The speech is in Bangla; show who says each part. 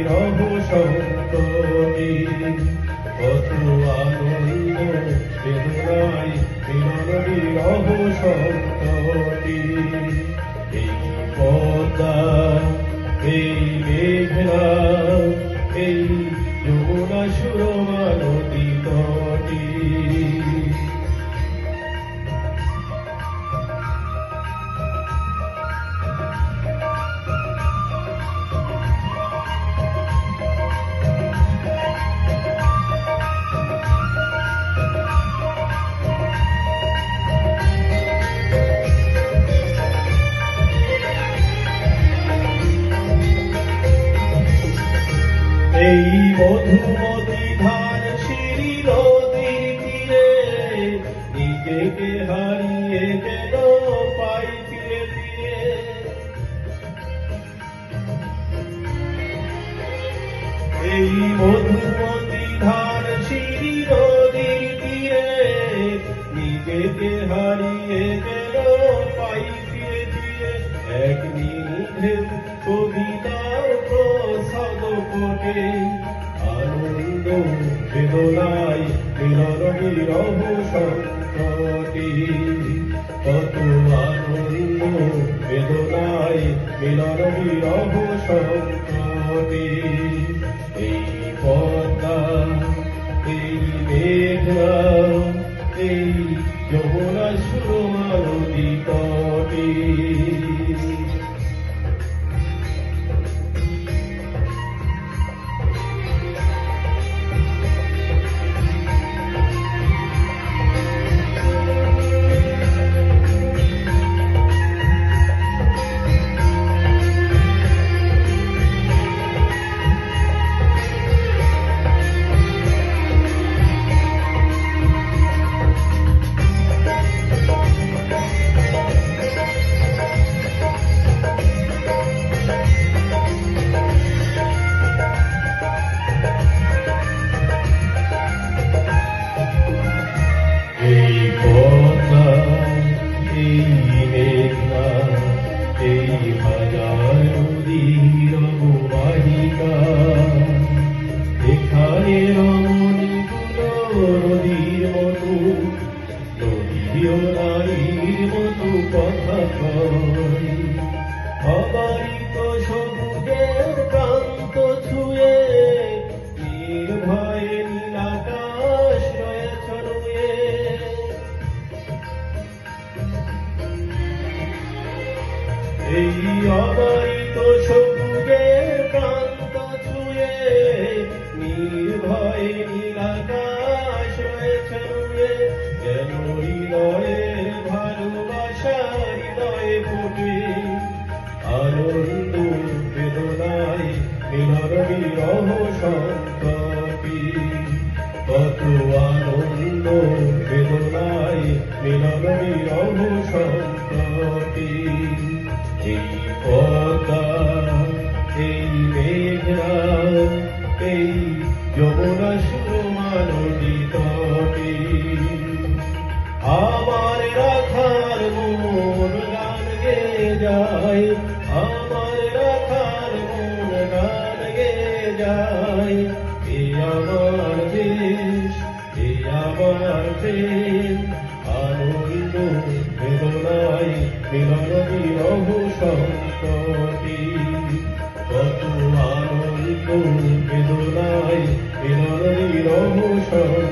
Speaker 1: বিরহ সন্ততি কত আনন্দ বেদনায় মিলন বিরহ সন্ততি এই পদ্মা এই মেঘনা এই যমুনা সুরমা নদী তটে এই মধুমতি ধান সিঁড়ি নদীর তীরে নিজেকে হারিয়ে যেন পাই ফিরে ফিরে এই মধুমতি ধান সিঁড়ি নদীর তীরে নিজেকে হারিয়ে যেন পাই ফিরে ফিরে এক নিধে কবিতার প্রসাদ ফোটে আনন্দ বেদনায় মিলন বিরহ সন্ততি কত আনন্দ বেদনায় মিলন বিরহ সন্ততি এই পদ্মা এই মেঘনা এই যমুনা সুরমা নদী তটে এই পদ্মা এই মেঘনা এই হাজার নদীর অববাহিকা এখানে রমণীগুলো নদীর মতো নদীও নারীর মতো কথা কয় অবারিত সবুজের প্রান্ত ছুঁয়ে নির্ভয়ে নীলাকাশ রয়েছ রয়ে এই অবারিত সবুজের প্রান্ত ছুঁয়ে নির্ভয়ে নীলাকাশ রয়েছ রয়ে যেন হৃদয়ে ভালোবাসা হৃদয়ে ফোটে আনন্দ বেদনায় মিলন বিরহ সন্ততি কত আনন্দ বেদনায় মিলন বিরহ সন্ততি এই পদ্মা এই মেঘনা এই যমুনা সুরমা নদী তটে আমার রাখার মন গান গে যায় আমার রাখার মন গান গে যায় এ আমার দেশ এ আমার দেশ আনন্দ বেদনায় মিলন বিরহ সন্ততি কত আনন্দ বেদনায় মিলন বিরহ সন্ততি